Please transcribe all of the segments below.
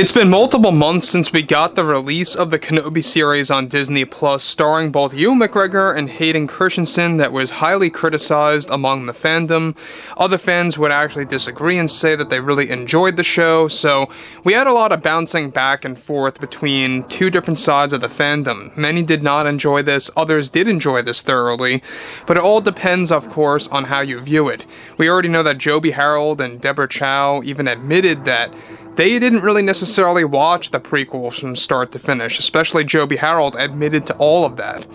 It's been multiple months since we got the release of the Kenobi series on Disney Plus, starring both Ewan McGregor and Hayden Christensen, that was highly criticized among the fandom. Other fans would actually disagree and say that they really enjoyed the show, so we had a lot of bouncing back and forth between two different sides of the fandom. Many did not enjoy this, others did enjoy this thoroughly, but it all depends, of course, on how you view it. We already know that Joby Harold and Deborah Chow even admitted that they didn't really necessarily watch the prequels from start to finish, especially Joby Harold admitted to all of that.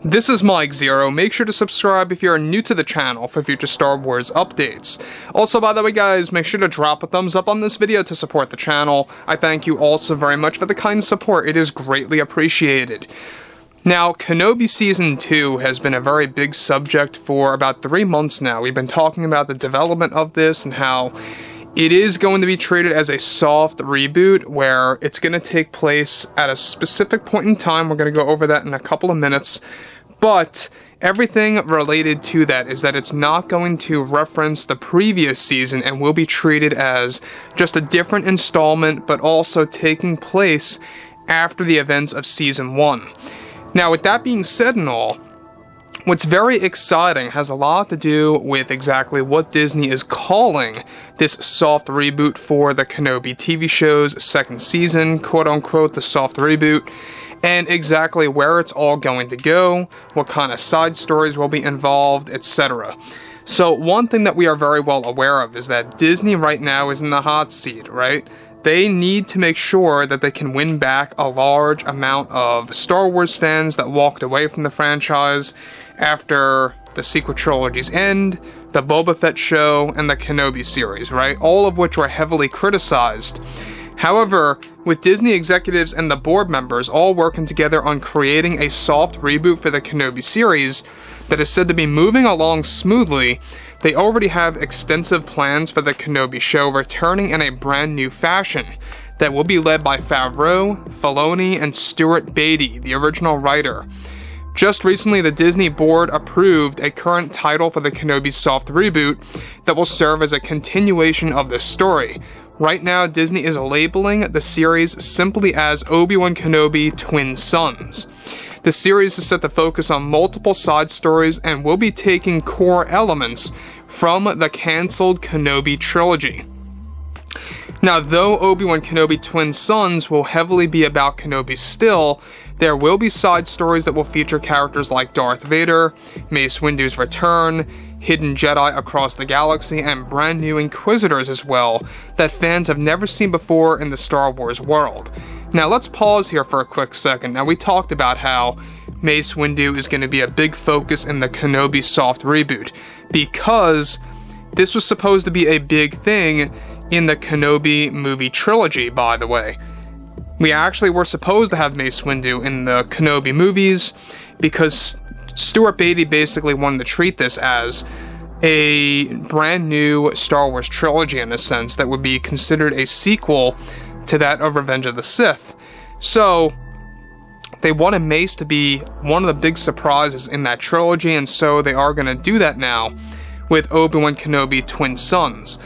This is Mike Zero. Make sure to subscribe if you're new to the channel for future Star Wars updates. Also, by the way guys, make sure to drop a thumbs up on this video to support the channel. I thank you also very much for the kind support. It is greatly appreciated. Now, Kenobi Season 2 has been a very big subject for about 3 months now. We've been talking about the development of this and how it is going to be treated as a soft reboot, where it's going to take place at a specific point in time. We're going to go over that in a couple of minutes, but everything related to that is that it's not going to reference the previous season and will be treated as just a different installment, but also taking place after the events of Season 1. Now, with that being said and all, what's very exciting has a lot to do with exactly what Disney is calling this soft reboot for the Kenobi TV show's second season, quote-unquote, the soft reboot, and exactly where it's all going to go, what kind of side stories will be involved, etc. So one thing that we are very well aware of is that Disney right now is in the hot seat, right? They need to make sure that they can win back a large amount of Star Wars fans that walked away from the franchise after the sequel trilogy's end, the Boba Fett show, and the Kenobi series, right? All of which were heavily criticized. However, with Disney executives and the board members all working together on creating a soft reboot for the Kenobi series that is said to be moving along smoothly, they already have extensive plans for the Kenobi show returning in a brand new fashion that will be led by Favreau, Filoni, and Stuart Beattie, the original writer. Just recently, the Disney board approved a current title for the Kenobi soft reboot that will serve as a continuation of the story. Right now, Disney is labeling the series simply as Obi-Wan Kenobi Twin Sons. The series is set to focus on multiple side stories and will be taking core elements from the cancelled Kenobi trilogy. Now, though Obi-Wan Kenobi Twin Sons will heavily be about Kenobi still, there will be side stories that will feature characters like Darth Vader, Mace Windu's return, hidden Jedi across the galaxy, and brand new Inquisitors as well, that fans have never seen before in the Star Wars world. Now let's pause here for a quick second. Now we talked about how Mace Windu is going to be a big focus in the Kenobi soft reboot, because this was supposed to be a big thing in the Kenobi movie trilogy, by the way. We actually were supposed to have Mace Windu in the Kenobi movies, because Stuart Beattie basically wanted to treat this as a brand new Star Wars trilogy in a sense that would be considered a sequel to that of Revenge of the Sith. So they wanted Mace to be one of the big surprises in that trilogy, and so they are going to do that now with Obi-Wan Kenobi Twin Sons.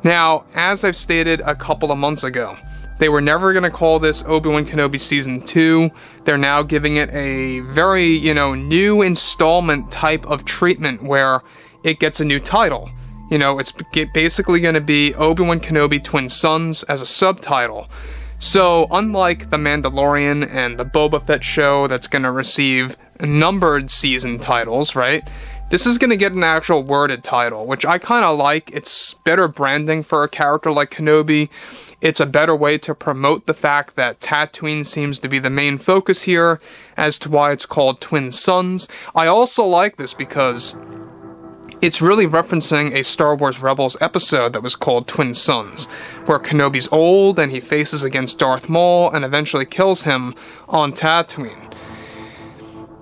Now, as I've stated a couple of months ago, they were never going to call this Obi-Wan Kenobi Season 2. They're now giving it a very, new installment type of treatment where it gets a new title. It's basically going to be Obi-Wan Kenobi Twin Sons as a subtitle. So, unlike The Mandalorian and the Boba Fett show that's going to receive numbered season titles, right? This is going to get an actual worded title, which I kind of like. It's better branding for a character like Kenobi. It's a better way to promote the fact that Tatooine seems to be the main focus here, as to why it's called Twin Sons. I also like this because it's really referencing a Star Wars Rebels episode that was called Twin Sons, where Kenobi's old and he faces against Darth Maul and eventually kills him on Tatooine.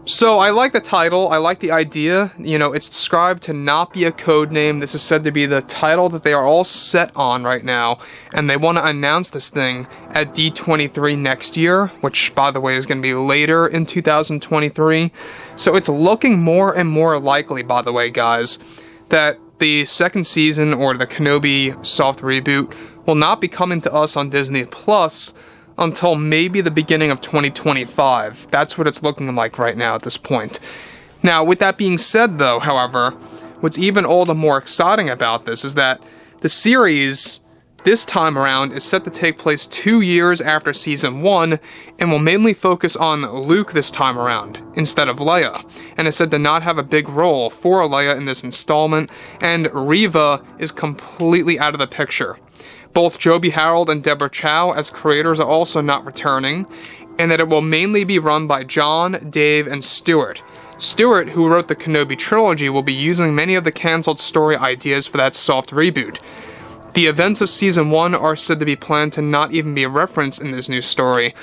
So I like the title, I like the idea. It's described to not be a code name. This is said to be the title that they are all set on right now, and they want to announce this thing at D23 next year, which, by the way, is going to be later in 2023. So it's looking more and more likely, by the way, guys, that the second season, or the Kenobi soft reboot, will not be coming to us on Disney Plus until maybe the beginning of 2025. That's what it's looking like right now at this point. Now, with that being said, though, however, what's even all the more exciting about this is that the series this time around is set to take place 2 years after Season 1 and will mainly focus on Luke this time around instead of Leia, and is said to not have a big role for Leia in this installment, and Reva is completely out of the picture. Both Joby Harold and Deborah Chow as creators are also not returning, and that it will mainly be run by John, Dave, and Stuart. Stuart, who wrote the Kenobi trilogy, will be using many of the cancelled story ideas for that soft reboot. The events of Season 1 are said to be planned to not even be referenced in this new story,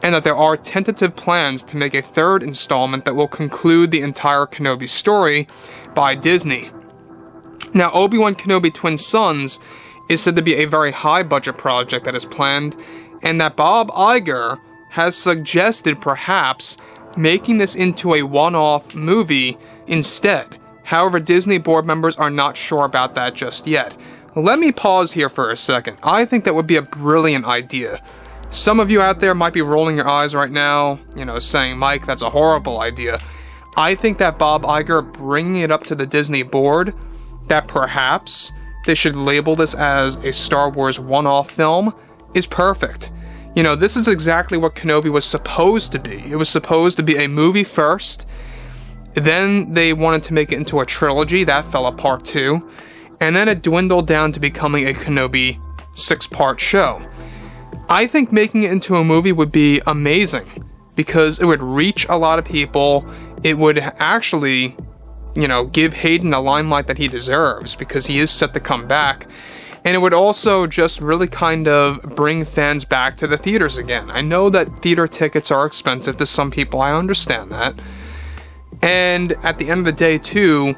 and that there are tentative plans to make a third installment that will conclude the entire Kenobi story by Disney. Now, Obi-Wan Kenobi Twin Sons is said to be a very high-budget project that is planned, and that Bob Iger has suggested perhaps making this into a one-off movie instead. However, Disney board members are not sure about that just yet. Let me pause here for a second. I think that would be a brilliant idea. Some of you out there might be rolling your eyes right now, saying, Mike, that's a horrible idea. I think that Bob Iger bringing it up to the Disney board, that perhaps they should label this as a Star Wars one-off film, is perfect. This is exactly what Kenobi was supposed to be. It was supposed to be a movie first, then they wanted to make it into a trilogy, that fell apart too, and then it dwindled down to becoming a Kenobi 6-part show. I think making it into a movie would be amazing, because it would reach a lot of people. It would actually, give Hayden the limelight that he deserves, because he is set to come back. And it would also just really kind of bring fans back to the theaters again. I know that theater tickets are expensive to some people, I understand that. And at the end of the day, too,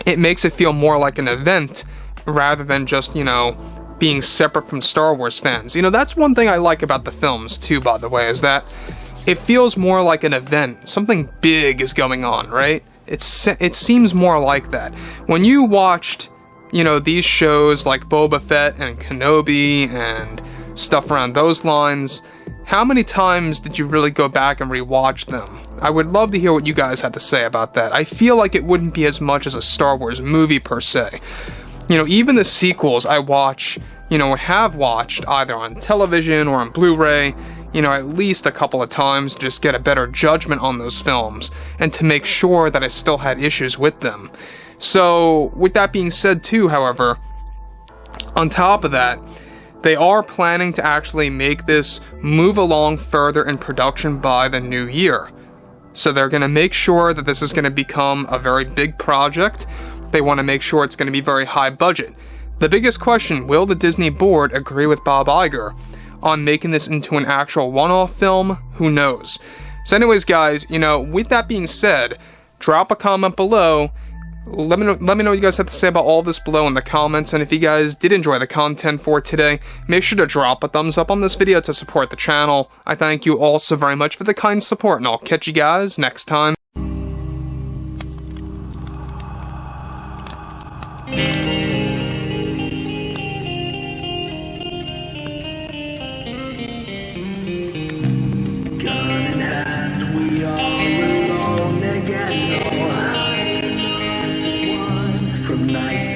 it makes it feel more like an event rather than just, being separate from Star Wars fans. That's one thing I like about the films, too, by the way, is that it feels more like an event. Something big is going on, right? It seems more like that. When you watched, these shows like Boba Fett and Kenobi and stuff around those lines, how many times did you really go back and rewatch them? I would love to hear what you guys had to say about that. I feel like it wouldn't be as much as a Star Wars movie per se. Even the sequels I watch, have watched either on television or on Blu-ray, at least a couple of times to just get a better judgment on those films and to make sure that I still had issues with them. So, with that being said too, however, on top of that, they are planning to actually make this move along further in production by the new year. So they're going to make sure that this is going to become a very big project. They want to make sure it's going to be very high budget. The biggest question, will the Disney board agree with Bob Iger on making this into an actual one-off film? Who knows? So anyways, guys, with that being said, drop a comment below. Let me know what you guys have to say about all this below in the comments, and if you guys did enjoy the content for today, make sure to drop a thumbs up on this video to support the channel. I thank you all so very much for the kind support, and I'll catch you guys next time. Gun in hand, we are alone again. No hiding from night